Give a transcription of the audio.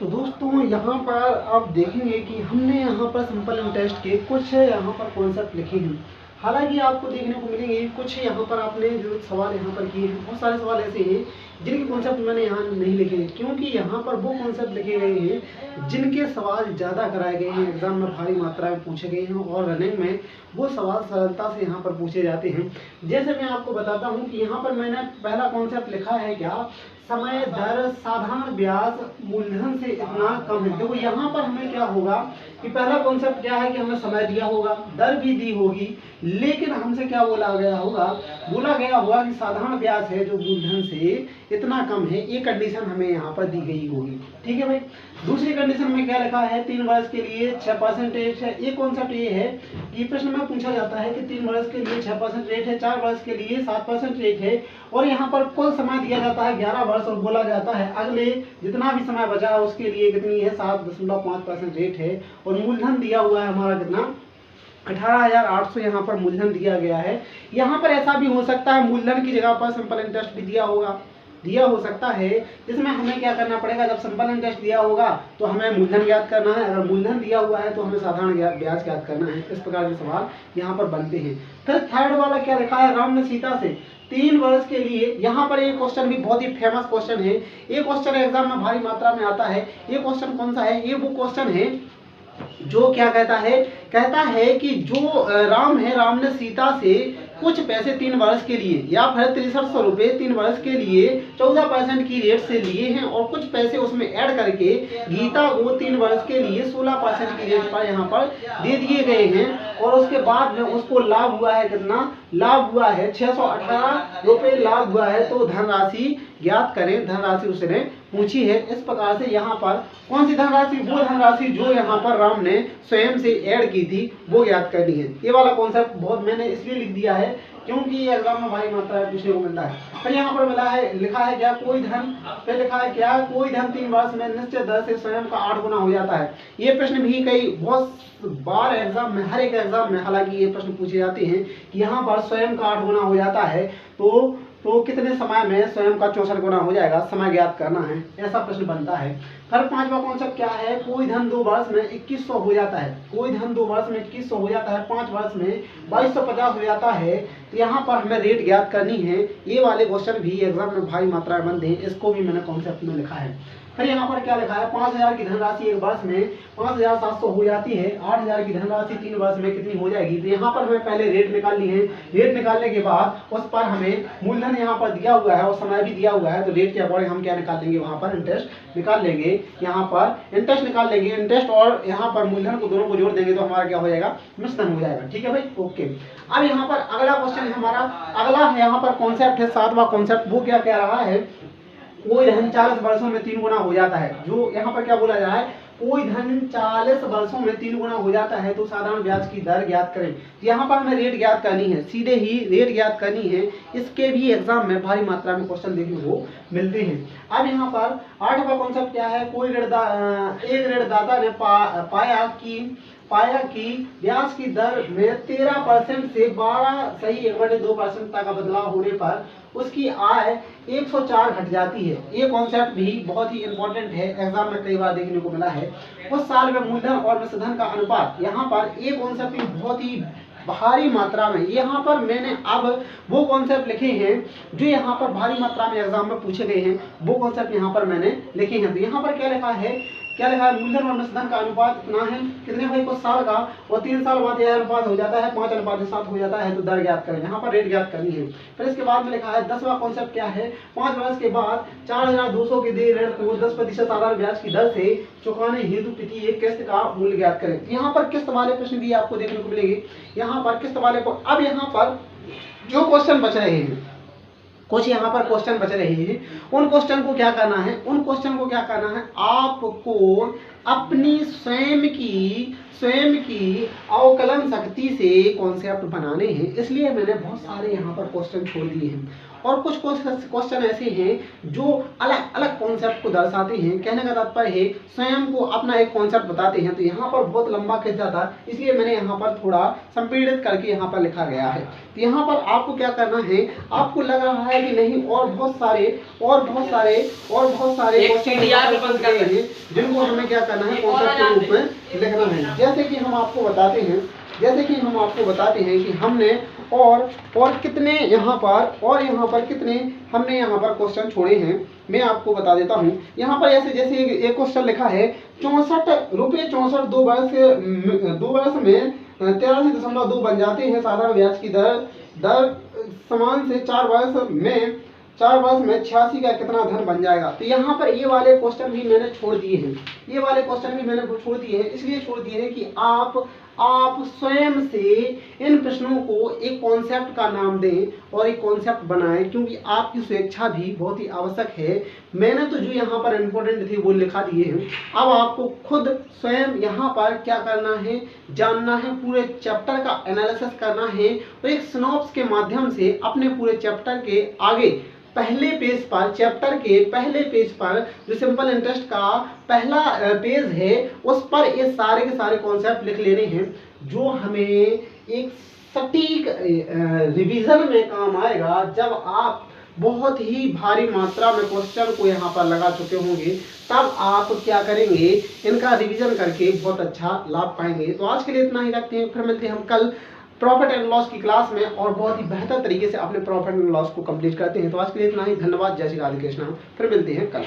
तो दोस्तों यहाँ पर आप देखेंगे कि हमने यहाँ पर सिंपल इंटरेस्ट के कुछ यहाँ पर कॉन्सेप्ट लिखे हैं। हालांकि आपको देखने को मिलेंगे कुछ यहाँ पर आपने जो सवाल यहाँ पर किए हैं, बहुत सारे सवाल ऐसे हैं जिनके कॉन्सेप्ट मैंने यहाँ नहीं लिखे हैं, क्योंकि यहाँ पर वो कॉन्सेप्ट लिखे गए हैं जिनके सवाल ज़्यादा कराए गए हैं, एग्जाम में भारी मात्रा में पूछे गए हैं और रनिंग में वो सवाल सरलता से यहाँ पर पूछे जाते हैं। जैसे मैं आपको बताता हूँ कि यहाँ पर मैंने पहला कॉन्सेप्ट लिखा है क्या, समय दर साधारण ब्याज मूलधन से इतना कम है। देखो यहाँ पर हमें क्या होगा कि पहला कॉन्सेप्ट क्या है कि हमें समय दिया होगा, दर भी दी होगी, लेकिन हमसे क्या बोला गया होगा कि साधारण ब्याज है जो मूलधन से इतना कम है, ये कंडीशन हमें यहाँ पर दी गई होगी। ठीक है भाई। दूसरी कंडीशन में क्या लिखा है, 3 वर्ष के लिए 6% रेट है। ये कॉन्सेप्ट ये है कि प्रश्न में पूछा जाता है कि 3 वर्ष के लिए 6% रेट है, 4 वर्ष के लिए 7% रेट है और यहाँ पर कुल समय दिया जाता है 11 वर्ष और बोला जाता है अगले जितना भी समय बचा है उसके लिए कितनी है 7.5% रेट है और मूलधन दिया हुआ है हमारा कितना 18,800 यहाँ पर मूलधन दिया गया है। यहाँ पर ऐसा भी हो सकता है मूलधन की जगह पर सिंपल इंटरेस्ट भी दिया हो सकता है, जिसमें हमें क्या करना पड़ेगा, जब सिंपल इंटरेस्ट दिया होगा तो हमें मूलधन ज्ञात करना है, अगर मूलधन दिया हुआ है तो हमें साधारण ब्याज ज्ञात करना है। इस प्रकार के सवाल यहाँ पर बनते हैं। फिर थर्ड वाला क्या लिखा है, राम ने सीता से 3 वर्ष के लिए, यहाँ पर एक क्वेश्चन भी बहुत ही फेमस क्वेश्चन है, ये क्वेश्चन एग्जाम में भारी मात्रा में आता है। ये क्वेश्चन कौन सा है, ये वो क्वेश्चन है जो क्या कहता है कि जो राम ने सीता से कुछ पैसे 3 वर्ष के लिए या फिर 6300 रुपए 3 वर्ष के लिए 14% की रेट से लिए हैं और कुछ पैसे उसमें ऐड करके गीता को 3 वर्ष के लिए 16% की रेट पर यहाँ पर दे दिए गए हैं और उसके बाद में उसको लाभ हुआ है, कितना लाभ हुआ है 618 रुपए लाभ हुआ है। तो धनराशि ज्ञात करें, धनराशि उसने पूछी है। इस प्रकार से यहाँ पर कौन सी धनराशि, वो धनराशि जो यहाँ पर राम ने स्वयं से ऐड की थी वो ज्ञात करनी है। ये वाला कॉन्सेप्ट बहुत मैंने इसलिए लिख दिया है क्योंकि ये एग्जाम में भारी मात्रा में पूछने को मिलता है। फिर यहाँ पर लिखा है क्या, कोई धन, फिर लिखा है क्या, कोई धन 3 वर्ष में निश्चित दर से स्वयं का 8 गुना हो जाता है। ये प्रश्न भी बहुत बार एग्जाम में, हर एक एग्जाम में हालांकि ये प्रश्न पूछे जाते हैं कि यहाँ पर स्वयं का 8 गुना हो जाता है तो कितने समय में स्वयं का 64 गुना हो जाएगा, समय ज्ञात करना है, ऐसा प्रश्न बनता है। फिर पांचवा कॉन्सेप्ट क्या है, कोई धन 2 वर्ष में 2100 हो जाता है, कोई धन 2 वर्ष में 2100 हो जाता है, 5 वर्ष में 2250 हो जाता है। तो यहाँ पर हमें रेट ज्ञात करनी है। ये वाले क्वेश्चन भी एग्जाम में भारी मात्रा में बनते हैं, इसको भी मैंने कॉन्सेप्ट में लिखा है। फिर यहाँ पर क्या लिखा है, 5000 की धनराशि एक वर्ष में 5700 हो जाती है, 8000 की धनराशि 3 वर्ष में कितनी हो जाएगी। तो यहाँ पर हमें पहले रेट निकालनी है, रेट निकालने के बाद उस पर हमें मूलधन यहाँ पर दिया हुआ है और समय भी दिया हुआ है, तो रेट के अकॉर्डिंग हम क्या निकाल लेंगे, वहाँ पर इंटरेस्ट निकाल लेंगे, यहाँ पर इंटरेस्ट निकाल लेंगे, इंटरेस्ट और यहाँ पर मूलधन को दोनों को जोड़ देंगे तो हमारा क्या हो जाएगा, मिश्रण हो जाएगा। ठीक है भाई, ओके। अब यहाँ पर अगला क्वेश्चन हमारा अगला है, यहाँ पर कॉन्सेप्ट है 7वां कॉन्सेप्ट, वो क्या कह रहा है, कोई धन 40 वर्षों में 3 गुना हो जाता है। जो यहाँ पर क्या बोला जा रहा है, कोई धन 40 वर्षों में 3 गुना हो जाता है तो साधारण ब्याज की दर ज्ञात करें। यहाँ पर हमें रेट ज्ञात करनी है, सीधे ही रेट ज्ञात करनी है। इसके भी एग्जाम में भारी मात्रा में क्वेश्चन देखने को मिलते हैं। अब यहाँ पर 8वां कॉन्सेप्ट क्या है, कोई एक ऋणदाता ने पाया कि ब्याज की दर में 13% से 12.1/2% तक का बदलाव होने पर उसकी आय 104 घट जाती है। ये कॉन्सेप्ट भी बहुत ही इंपॉर्टेंट है, एग्जाम में कई बार देखने को मिला है। उस साल में मूलधन और मिश्रधन का अनुपात, यहाँ पर ये कॉन्सेप्ट भी बहुत ही भारी मात्रा में, यहाँ पर मैंने अब वो कॉन्सेप्ट लिखे हैं जो यहाँ पर भारी मात्रा में एग्जाम में पूछे गए हैं, वो कॉन्सेप्ट यहाँ पर मैंने लिखे हैं। तो यहाँ पर क्या लिखा है, मूलधन और मिश्रधन का अनुपात कितना है, कितने भाई कुछ साल का, और 3 साल बाद यह अनुपात हो जाता है 5:7 हो जाता है, तो दर ज्ञात करें। यहाँ पर रेट ज्ञात करनी है। फिर इसके बाद में लिखा है 10वां कॉन्सेप्ट क्या है, 5 वर्ष के बाद 4200 के दे ऋण को 10% साधारण ब्याज की दर से चुकाने हेतु प्रति एक किस्त का मूल्य ज्ञात करें। यहाँ पर किस्त वाले प्रश्न भी आपको देखने को मिलेंगे, यहाँ पर किस्त वाले को। अब यहाँ पर जो क्वेश्चन बच रहे हैं, कुछ यहाँ पर क्वेश्चन बच रहे हैं, उन क्वेश्चन को क्या करना है, आपको अपनी स्वयं की स्वयं की अवकलन शक्ति से कॉन्सेप्ट बनाने हैं, इसलिए मैंने बहुत सारे यहाँ पर क्वेश्चन छोड़ दिए हैं। और कुछ क्वेश्चन ऐसे हैं जो अलग अलग कॉन्सेप्ट को दर्शाते हैं। कहने का तात्पर्य है स्वयं को अपना एक कॉन्सेप्ट बताते हैं। तो यहाँ पर बहुत लंबा खिंच जाता है, इसलिए मैंने यहाँ पर थोड़ा संपीड़ित करके यहाँ पर लिखा गया है। तो यहाँ पर आपको क्या करना है, आपको लग रहा है कि नहीं और बहुत सारे क्वेश्चन हैं जिनको हमें क्या करना है, कॉन्सेप्ट के रूप में लिखना है। जैसे कि हम आपको बताते हैं कि हमने और कितने यहाँ पर कितने हमने यहाँ पर क्वेश्चन छोड़े हैं, मैं आपको बता देता हूँ। यहाँ पर जैसे एक क्वेश्चन लिखा है 64 दो वर्ष में 83.2 बन जाते हैं साधारण ब्याज की दर समान से 4 वर्ष में 86 का कितना धन बन जाएगा। तो यहाँ पर ये वाले क्वेश्चन भी मैंने छोड़ दिए हैं, इसलिए छोड़ दिए हैं कि आप स्वयं से इन प्रश्नों को एक कॉन्सेप्ट का नाम दें और एक कॉन्सेप्ट बनाएं, क्योंकि आपकी स्वेच्छा भी बहुत ही आवश्यक है। मैंने तो जो यहाँ पर इम्पोर्टेंट थे वो लिखा दिए हैं। अब आपको खुद स्वयं यहाँ पर क्या करना है, जानना है, पूरे चैप्टर का एनालिसिस करना है और एक सिनॉप्स के माध्यम से अपने पूरे चैप्टर के आगे चैप्टर के पहले पेज पर जो सिंपल इंटरेस्ट का पहला पेज है उस पर ये सारे के सारे कॉन्सेप्ट लिख लेने हैं, जो हमें एक सटीक रिवीजन में काम आएगा। जब आप बहुत ही भारी मात्रा में क्वेश्चन को यहाँ पर लगा चुके होंगे, तब आप क्या करेंगे, इनका रिवीजन करके बहुत अच्छा लाभ पाएंगे। तो आज के लिए इतना ही रखते हैं, फिर मिलते हैं हम कल प्रॉफिट एंड लॉस की क्लास में और बहुत ही बेहतर तरीके से अपने प्रॉफिट एंड लॉस को कंप्लीट करते हैं। तो आज के लिए इतना ही, धन्यवाद, जय श्री राधे कृष्ण। फिर मिलते हैं कल।